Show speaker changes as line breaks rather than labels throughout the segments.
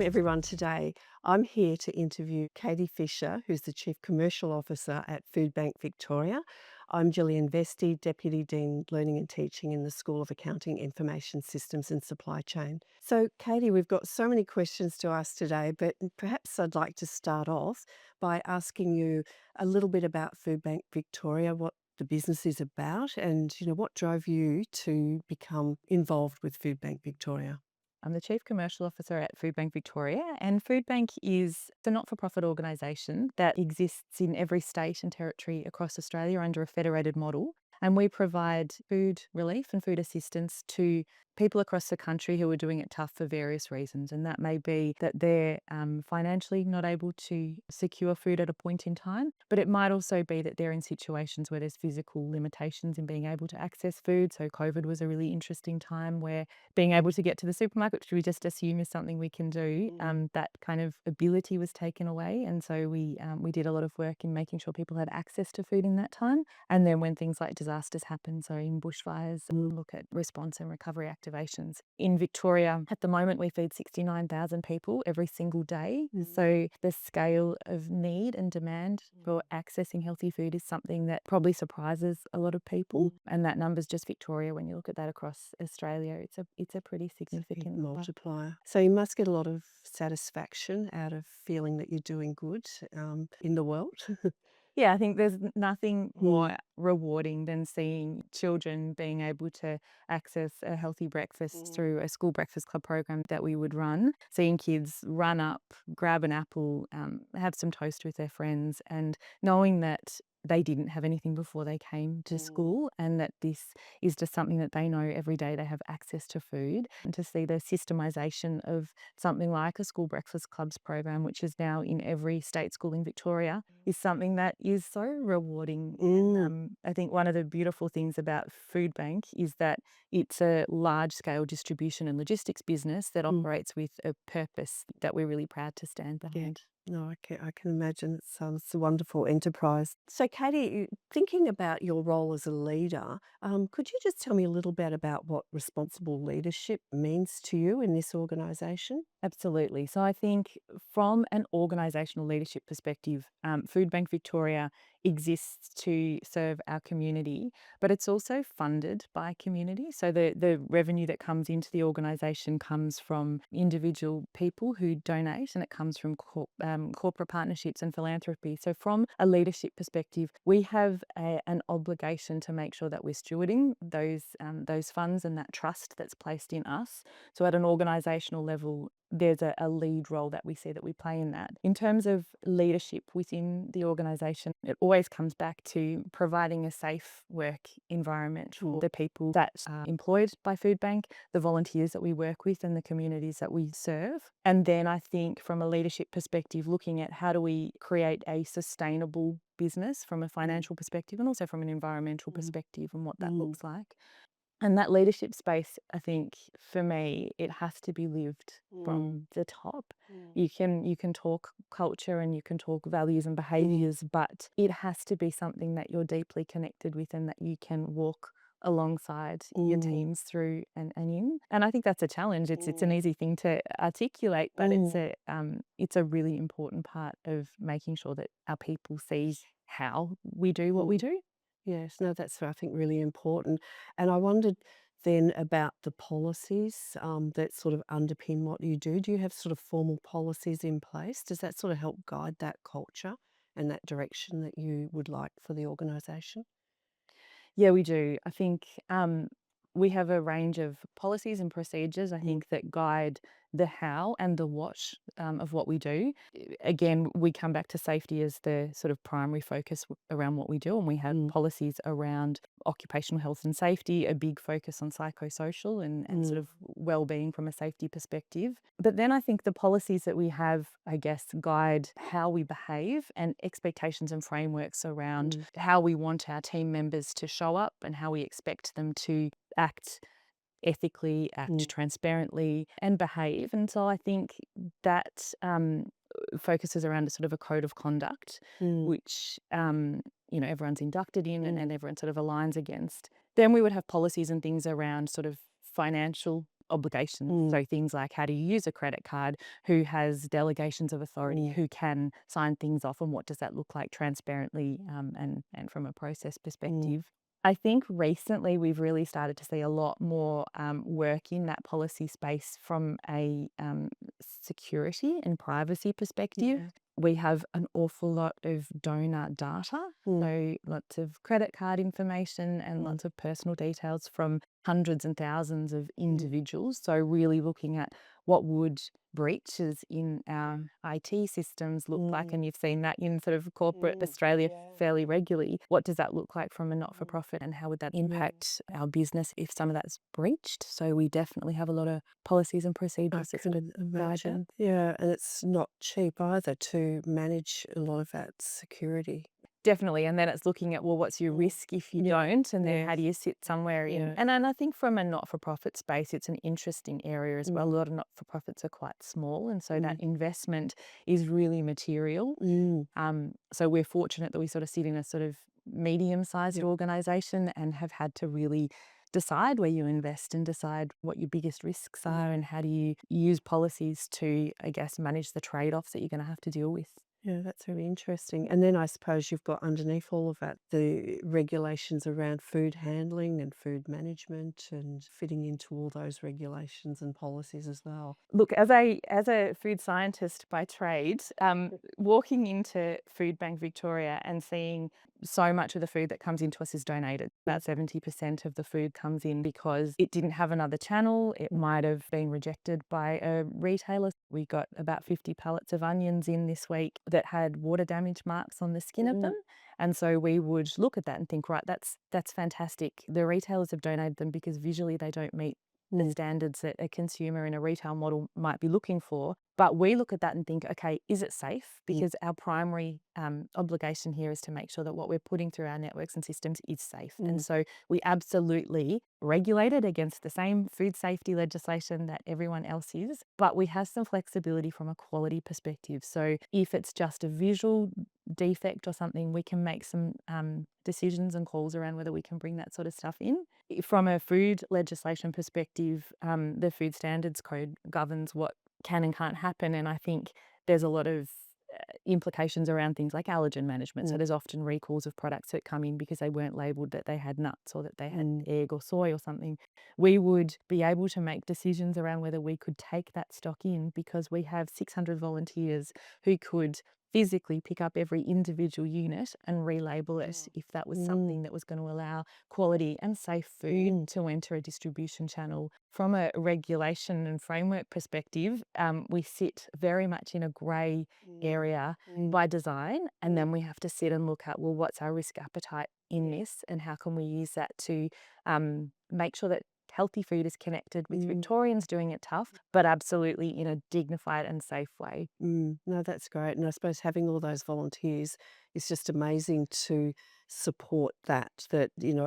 Welcome everyone today. I'm here to interview Katie Fisher, who's the Chief Commercial Officer at Food Bank Victoria. I'm Gillian Vesti, Deputy Dean Learning and Teaching in the School of Accounting, Information Systems and Supply Chain. So Katie, we've got so many questions to ask today, but perhaps I'd like to start off by asking you a little bit about Food Bank Victoria, what the business is about and what drove you to become involved with Food Bank Victoria.
I'm the Chief Commercial Officer at Food Bank Victoria, and Food Bank is a not-for-profit organisation that exists in every state and territory across Australia under a federated model. And we provide food relief and food assistance to people across the country who are doing it tough for various reasons. And that may be that they're financially not able to secure food at a point in time, but it might also be that they're in situations where there's physical limitations in being able to access food. So COVID was a really interesting time where being able to get to the supermarket, which we just assume is something we can do, that kind of ability was taken away. And so we did a lot of work in making sure people had access to food in that time. And then when things like disasters happen, so in bushfires, we look at response and recovery activations. In Victoria, at the moment, we feed 69,000 people every single day. So the scale of need and demand for accessing healthy food is something that probably surprises a lot of people. And that number's just Victoria. When you look at that across Australia, it's a pretty significant number.
Multiplier. So you must get a lot of satisfaction out of feeling that you're doing good in the world.
Yeah, I think there's nothing
Mm,
more rewarding than seeing children being able to access a healthy breakfast through a school breakfast club program that we would run. Seeing kids run up, grab an apple, have some toast with their friends, and knowing that they didn't have anything before they came to school, and that this is just something that they know every day they have access to food. And to see the systemization of something like a school breakfast clubs program, which is now in every state school in Victoria, is something that is so rewarding. And I think one of the beautiful things about Food Bank is that it's a large scale distribution and logistics business that operates with a purpose that we're really proud to stand
Yeah.
behind.
No, I can imagine it's a wonderful enterprise. So, Katie, thinking about your role as a leader, could you just tell me a little bit about what responsible leadership means to you in this organisation?
Absolutely. So I think from an organisational leadership perspective, Food Bank Victoria exists to serve our community, but it's also funded by community. So the revenue that comes into the organisation comes from individual people who donate, and it comes from corporate partnerships and philanthropy. So from a leadership perspective, we have an obligation to make sure that we're stewarding those funds and that trust that's placed in us. So at an organisational level, there's a lead role that we see that we play in that. In terms of leadership within the organisation, it always comes back to providing a safe work environment for the people that are employed by Food Bank, the volunteers that we work with, and the communities that we serve. And then I think from a leadership perspective, looking at how do we create a sustainable business from a financial perspective and also from an environmental perspective and what that looks like. And that leadership space, I think, for me, it has to be lived from the top. You can talk culture and you can talk values and behaviours, but it has to be something that you're deeply connected with and that you can walk alongside your teams through and in. And I think that's a challenge. It's an easy thing to articulate, but it's a really important part of making sure that our people see how we do what we do.
Yes, no, that's, I think, really important. And I wondered then about the policies that sort of underpin what you do. Do you have sort of formal policies in place? Does that sort of help guide that culture and that direction that you would like for the organisation?
Yeah, we do. I think we have a range of policies and procedures, I think, that guide the how and the what of what we do. Again, we come back to safety as the sort of primary focus around what we do, and we have policies around occupational health and safety, a big focus on psychosocial and sort of well-being from a safety perspective. But then I think the policies that we have, I guess, guide how we behave and expectations and frameworks around how we want our team members to show up and how we expect them to act ethically, act transparently, and behave. And so I think that focuses around a sort of a code of conduct, which everyone's inducted in and everyone sort of aligns against. Then we would have policies and things around sort of financial obligations.
Mm,
So things like how do you use a credit card, who has delegations of authority,
mm,
who can sign things off, and what does that look like transparently, and from a process
mm.
perspective. I think recently we've really started to see a lot more work in that policy space from a security and privacy perspective.
Yeah.
We have an awful lot of donor data,
Mm,
so lots of credit card information and
mm,
lots of personal details from hundreds and thousands of
mm.
individuals. So really looking at what would breaches in our IT systems look like,
Mm,
and you've seen that in sort of corporate
mm.
Australia
Yeah.
fairly regularly. What does that look like from a not for
Mm.
profit, and how would that
Yeah.
impact our business if some of that's breached? So we definitely have a lot of policies and
I
procedures that sort of
can
guide that.
imagine. Yeah, and it's not cheap either to manage a lot of that security.
Definitely, and then it's looking at, well, what's your
Mm.
risk if you
Yeah.
don't, and then how do
Yes.
you sit somewhere in,
Yeah.
and I think from a not-for-profit space, it's an interesting area as well. A
Mm.
lot of not-for-profits are quite small, and so that
Mm.
investment is really material.
Mm.
So we're fortunate that we sort of sit in a sort of medium-sized
Yep.
organisation and have had to really decide where you invest and decide what your biggest risks are,
Yeah.
and how do you use policies to, I guess, manage the trade-offs that you're gonna have to deal with.
Yeah, that's really interesting. And then I suppose you've got underneath all of that the regulations around food handling and food management and fitting into all those regulations and policies as well.
Look, as a food scientist by trade, walking into Food Bank Victoria and seeing so much of the food that comes into us is donated.
Mm.
About 70% of the food comes in because it didn't have another channel. It
Mm.
might have been rejected by a retailer. We got about 50 pallets of onions in this week that had water damage marks on the skin of them.
Mm.
And so we would look at that and think, right, that's fantastic. The retailers have donated them because visually they don't meet the
Mm.
standards that a consumer in a retail model might be looking for. But we look at that and think, okay, is it safe?
Mm.
Because our primary obligation here is to make sure that what we're putting through our networks and systems is safe. And
Mm.
so we absolutely regulate it against the same food safety legislation that everyone else is, but we have some flexibility from a quality perspective. So if it's just a visual defect or something, we can make some decisions and calls around whether we can bring that sort of stuff in. From a food legislation perspective, the Food Standards Code governs what can and can't happen, and I think there's a lot of implications around things like allergen management. So
Mm.
there's often recalls of products that come in because they weren't labelled that they had nuts or that they had
Mm.
egg or soy or something. We would be able to make decisions around whether we could take that stock in because we have 600 volunteers who could physically pick up every individual unit and relabel it if that was
Mm.
something that was going to allow quality and safe food
Mm.
to enter a distribution channel. From a regulation and framework perspective, we sit very much in a grey
Mm.
area
Mm.
by design, and
Mm.
then we have to sit and look at, well, what's our risk appetite in
Yeah.
this, and how can we use that to make sure that healthy food is connected with
Mm.
Victorians doing it tough, but absolutely in a dignified and safe way.
Mm. No, that's great. And I suppose having all those volunteers is just amazing to support that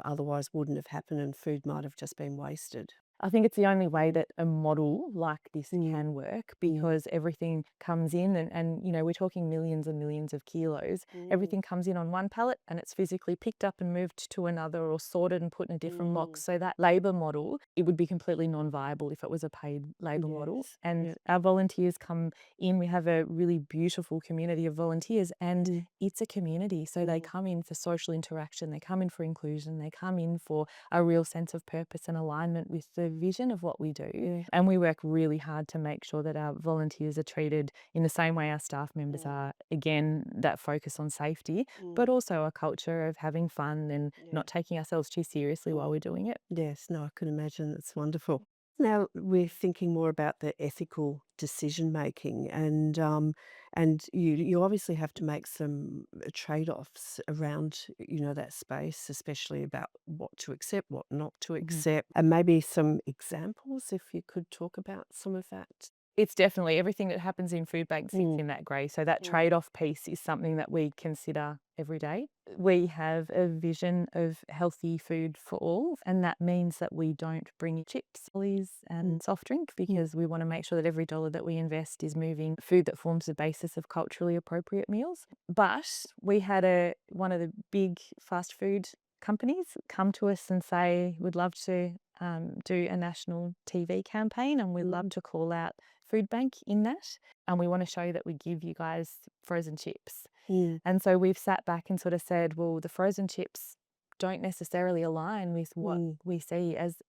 otherwise wouldn't have happened and food might have just been wasted.
I think it's the only way
Mm.
that a model like this
Mm.
can work,
Mm.
because everything comes in, and we're talking millions and millions of kilos.
Mm.
Everything comes in on one pallet and it's physically picked up and moved to another or sorted and put in a different
Mm.
box. So that labour model, it would be completely non-viable if it was a paid labour model.
Yes.
And
Yeah.
our volunteers come in. We have a really beautiful community of volunteers, and
Mm.
it's a community. So they
Mm.
come in for social interaction, they come in for inclusion, they come in for a real sense of purpose and alignment with the vision of what we do.
Yeah.
And we work really hard to make sure that our volunteers are treated in the same way our staff members
Mm.
are. Again, that focus on safety, but
Mm.
also a culture of having fun and
Yeah.
not taking ourselves too seriously while
Mm.
we're doing it.
Yes, no, I can imagine. It's wonderful. Now we're thinking more about the ethical decision making, and you obviously have to make some trade-offs around that space, especially about what to accept, what not to
Mhm.
accept, and maybe some examples if you could talk about some of that.
It's definitely everything that happens in food banks sits
Mm.
in that grey. So that
Mm.
trade-off piece is something that we consider every day. We have a vision of healthy food for all, and that means that we don't bring in chips, lollies,
Mm.
and soft drink,
Mm.
because we want to make sure that every dollar that we invest is moving food that forms the basis of culturally appropriate meals. But we had one of the big fast food companies come to us and say, "We'd love to do a national TV campaign, and we love
Mm,
to call out Food Bank in that. And we want to show that we give you guys frozen chips.
mm,
And so we've sat back and sort of said, well, the frozen chips don't necessarily align with what
mm,
we see as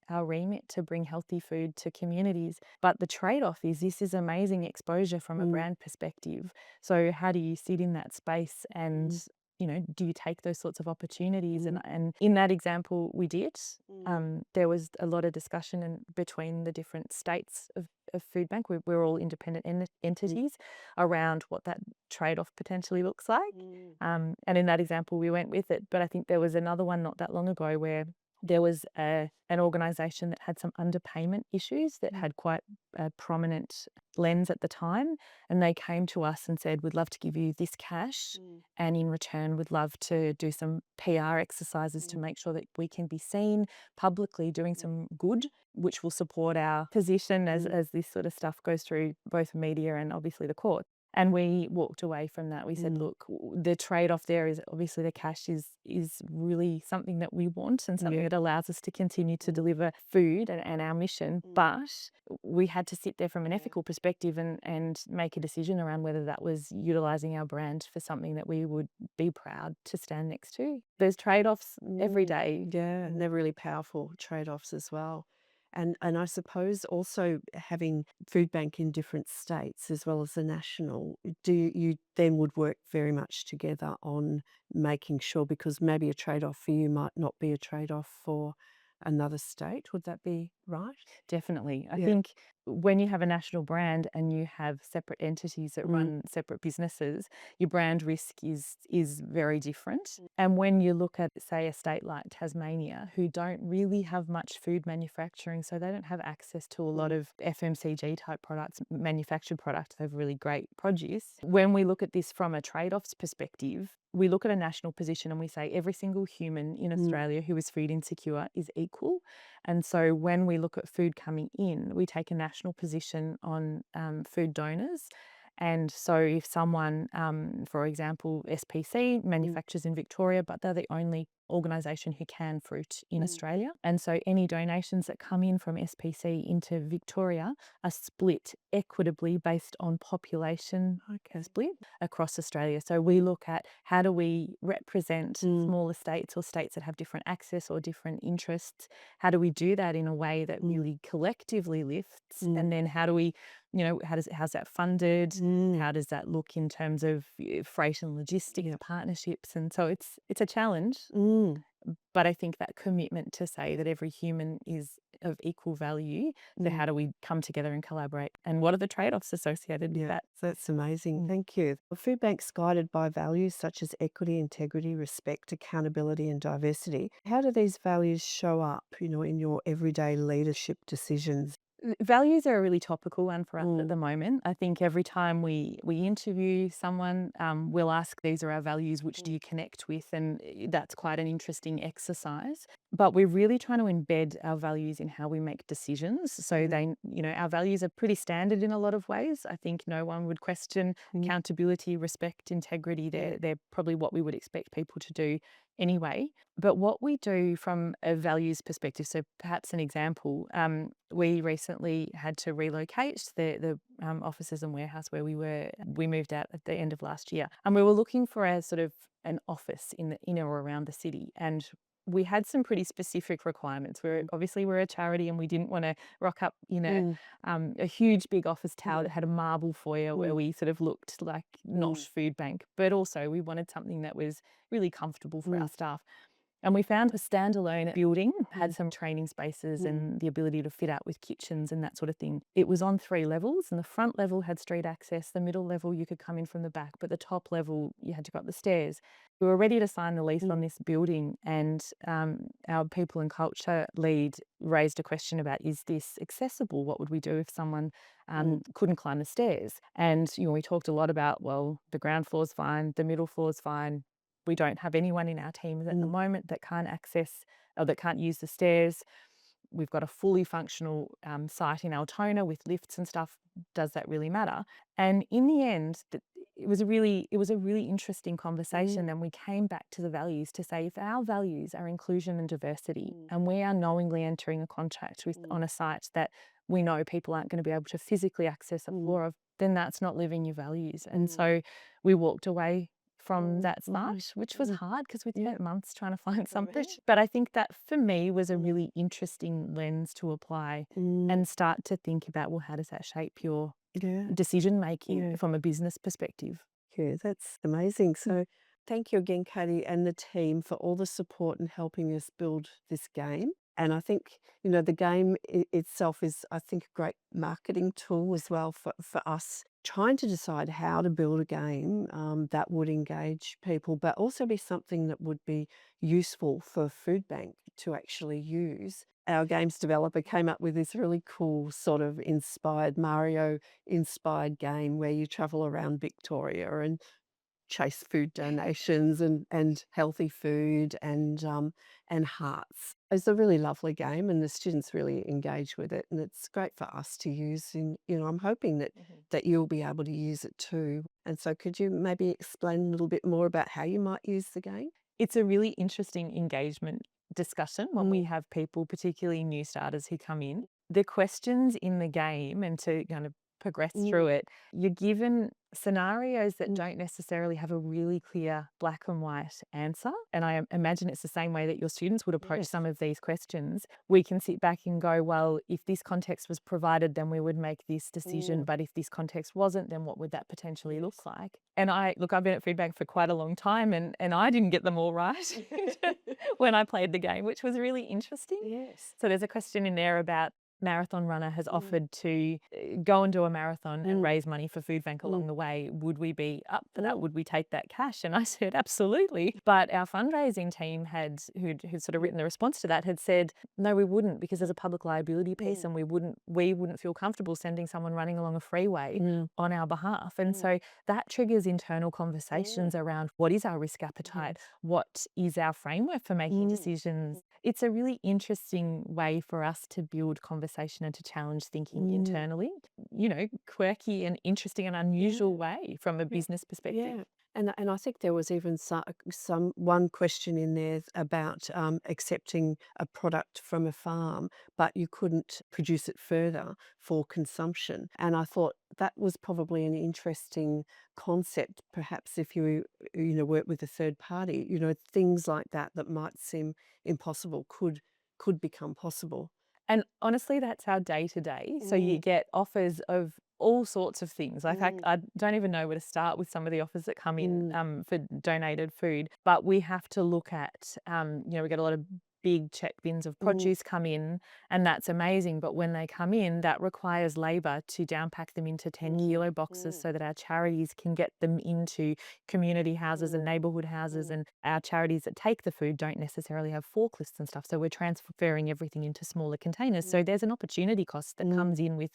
our remit to bring healthy food to communities. But the trade off is this is amazing exposure from a
mm,
brand perspective. So, how do you sit in that space and
mm,
do you take those sorts of opportunities?
mm,
And in that example, we did.
mm,
There was a lot of discussion between the different states of Food Bank. We're all independent
mm,
entities around what that trade off potentially looks like.
mm,
And in that example, we went with it. But I think there was another one not that long ago where there was an organisation that had some underpayment issues that
mm,
had quite a prominent lens at the time. And they came to us and said, we'd love to give you this cash.
mm,
And in return, we'd love to do some PR exercises to
mm,
make sure that we can be seen publicly doing
mm,
some good, which will support our position
mm,
as this sort of stuff goes through both media and obviously the court. And we walked away from that. We said,
mm.
look, the trade-off there is obviously the cash is really something that we want and something
Yeah.
that allows us to continue to
Mm,
deliver food and our mission.
mm,
But we had to sit there from an
yeah.
ethical perspective and make a decision around whether that was utilizing our brand for something that we would be proud to stand next to. There's trade-offs every
Mm,
day.
yeah, and they're really powerful trade-offs as well. And I suppose also having food bank in different states as well as the national, do you then would work very much together on making sure because maybe a trade-off for you might not be a trade-off for another state. Would that be right?
Definitely. I
Yeah.
think when you have a national brand and you have separate entities that
Mm,
run separate businesses, your brand risk is very different.
mm,
And when you look at, say, a state like Tasmania, who don't really have much food manufacturing, so they don't have access to a lot
mm,
of FMCG type products, manufactured products, they have really great produce. When we look at this from a trade-offs perspective, we look at a national position and we say every single human in
mm,
Australia who is food insecure is equal. And so when we look at food coming in, we take a national position on food donors. And so if someone, for example, SPC
mm,
manufactures in Victoria, but they're the only organisation who can fruit in
mm.
Australia. And so any donations that come in from SPC into Victoria are split equitably based on population
Okay.
split across Australia. So we look at how do we represent
Mm,
smaller states or states that have different access or different interests. How do we do that in a way that
mm,
really collectively lifts?
mm,
And then how do we, how's that funded?
mm.
How does that look in terms of freight and logistics
Yeah.
partnerships? And so it's a challenge,
Mm,
but I think that commitment to say that every human is of equal value. So
mm.
how do we come together and collaborate? And what are the trade-offs associated with
Yeah,
that?
that's amazing.
Mm.
Thank you. A food bank's guided by values such as equity, integrity, respect, accountability, and diversity. How do these values show up, in your everyday leadership decisions?
Values are a really topical one for us at
Mm,
the moment. I think every time we interview someone, we'll ask, "These are our values. Which do
mm,
you connect with?" And that's quite an interesting exercise. But we're really trying to embed our values in how we make decisions. So
mm,
our values are pretty standard in a lot of ways. I think no one would question
mm,
accountability, respect, integrity.
mm,
They're probably what we would expect people to do anyway. But what we do from a values perspective, so perhaps an example, we recently had to relocate the offices and warehouse where we were. We moved out at the end of last year, and we were looking for a sort of an office in or around the city, and we had some pretty specific requirements. We're a charity, and we didn't want to rock up in
mm,
a huge big office tower
mm,
that had a marble foyer where
mm,
we sort of looked like not
mm,
food bank, but also we wanted something that was really comfortable for our
mm,
staff. And we found a standalone building,
mm,
had some training spaces
mm,
and the ability to fit out with kitchens and that sort of thing. It was on 3 levels, and the front level had street access, the middle level you could come in from the back, but the top level you had to go up the stairs. We were ready to sign the lease on
mm,
this building, and our people and culture lead raised a question about, is this accessible? What would we do if someone
mm,
couldn't climb the stairs? And we talked a lot about, well, the ground floor's fine, the middle floor's fine. We don't have anyone in our teams at the
mm,
moment that can't access or that can't use the stairs. we've got a fully functional site in Altona with lifts and stuff. Does that really matter? And in the end, it was a really interesting conversation.
Mm,
And we came back to the values to say if our values are inclusion and diversity,
mm,
and we are knowingly entering a contract with
mm,
on a site that we know people aren't going to be able to physically access a
mm,
floor of, then that's not living your values. And
mm,
so we walked away from
mm,
that
mhm,
site, which was
mm.
hard because we'd
Yeah,
spent months trying to find
I
something.
bet.
But I think that for me was a
Mm,
really interesting lens to apply
mm,
and start to think about, well, how does that shape your
yeah,
decision making
yeah.
from a business perspective?
Yeah, that's amazing.
Mm.
So, thank you again, Katie, and the team for all the support and helping us build this game. And I think, the game itself is, I think, a great marketing tool as well for us trying to decide how to build a game that would engage people, but also be something that would be useful for Food Bank to actually use. Our games developer came up with this really cool sort of inspired Mario inspired game where you travel around Victoria and chase food donations and healthy food and hearts. It's a really lovely game and the students really engage with it and it's great for us to use and I'm hoping that
Mhm.
you'll be able to use it too. And so could you maybe explain a little bit more about how you might use the game?
It's a really interesting engagement discussion when we
Mm,
have people, particularly new starters who come in. The questions in the game, and to kind of progress
mm,
through it, you're given scenarios that
mm.
don't necessarily have a really clear black and white answer. And I imagine it's the same way that your students would approach
Yes.
some of these questions. We can sit back and go, well, if this context was provided, then we would make this decision.
Mm,
But if this context wasn't, then what would that potentially look
yes.
like? And I've been at Foodbank for quite a long time and I didn't get them all right when I played the game, which was really interesting.
Yes.
So there's a question in there about marathon runner has
Mm,
offered to go and do a marathon and
mm,
raise money for Food Bank
mm,
along the way. Would we be up for that?
mm,
Would we take that cash? And I said, absolutely. But our fundraising team who'd sort of
mm,
written the response to that had said, no, we wouldn't because there's a public liability piece
mm,
and we wouldn't feel comfortable sending someone running along a freeway
mm,
on our behalf. And
mm,
so that triggers internal
mm.
conversations around what is our risk appetite?
Yes.
What is our framework for making
Mm,
decisions? It's a really interesting way for us to build conversation and to challenge thinking
mm,
internally, quirky and interesting and
yeah.
unusual way from a
Yeah.
business perspective.
Yeah. And I think there was even some one question in there about accepting a product from a farm, but you couldn't produce it further for consumption. And I thought that was probably an interesting concept, perhaps if work with a third party, things like that that might seem impossible could become possible.
And honestly, that's our day to day. So you
Mm,
get offers of all sorts of things. Like
mm,
I don't even know where to start with some of the offers that come in
mm,
for donated food. But we have to look at, we get a lot of big check bins of
mm,
produce come in, and that's amazing. But when they come in, that requires labour to downpack them into 10
mm,
kilo boxes
mm,
so that our charities can get them into community houses and
mm,
neighbourhood houses.
mm,
And our charities that take the food don't necessarily have forklifts and stuff. So we're transferring everything into smaller containers. So
mm,
there's an opportunity cost that
mm,
comes in with,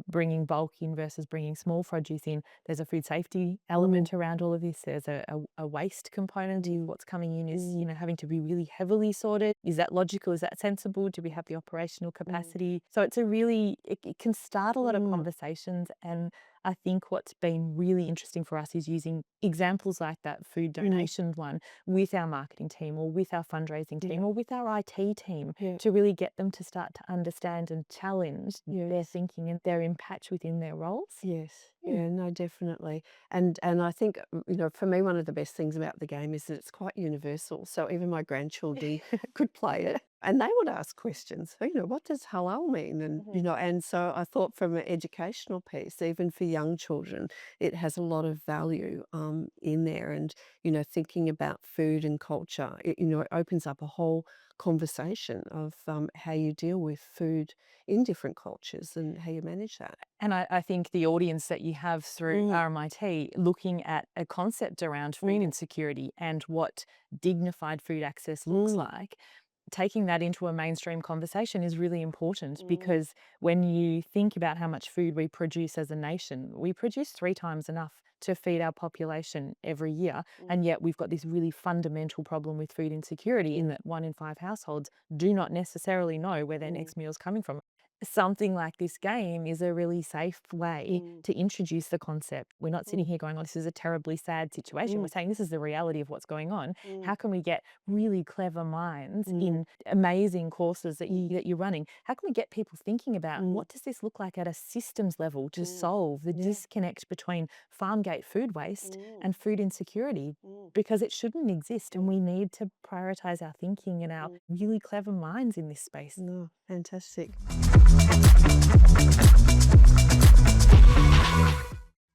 bringing bulk in versus bringing small produce in. There's a food safety
mm,
element around all of this. There's a waste component if
mm,
what's coming in is,
mm,
having to be really heavily sorted. Is that logical? Is that sensible? Do we have the operational
mm,
capacity? So it can start a lot of
mm,
conversations. And I think what's been really interesting for us is using examples like that food
mm,
donation one with our marketing team or with our fundraising
yeah,
team or with our IT team
yeah,
to really get them to start to understand and challenge their
yes.
thinking and their impact within their roles.
Yes.
Mm.
Yeah, no, definitely. And I think, for me, one of the best things about the game is that it's quite universal. So even my grandchildren could play it and they would ask questions. So, what does halal mean? And,
Mhm.
and so I thought from an educational piece, even for young children, it has a lot of value in there. And, thinking about food and culture, it opens up a whole conversation of how you deal with food in different cultures and how you manage that.
And I think the audience that you have through
Mm,
RMIT looking at a concept around food
mm,
insecurity and what dignified food access looks
mm,
like, taking that into a mainstream conversation is really important,
Mm,
because when you think about how much food we produce as a nation, we produce 3 times enough to feed our population every year.
mm,
And yet we've got this really fundamental problem with food insecurity, in
mm,
that 1 in 5 households do not necessarily know where their
mm,
next meal is coming from. Something like this game is a really safe way
mm,
to introduce the concept. We're not
mm,
sitting here going, oh, this is a terribly sad situation. We're
mm,
saying this is the reality of what's going on.
mm,
How can we get really clever minds
mm,
in amazing courses that
mm,
you're running? How can we get people thinking about,
mm,
what does this look like at a systems level to
mm.
solve the
Yeah.
disconnect between farm gate food waste
Mm,
and food insecurity?
mm,
Because it shouldn't exist, and
mm,
we need to prioritize our thinking and our
mm.
really clever minds in this space.
No, fantastic.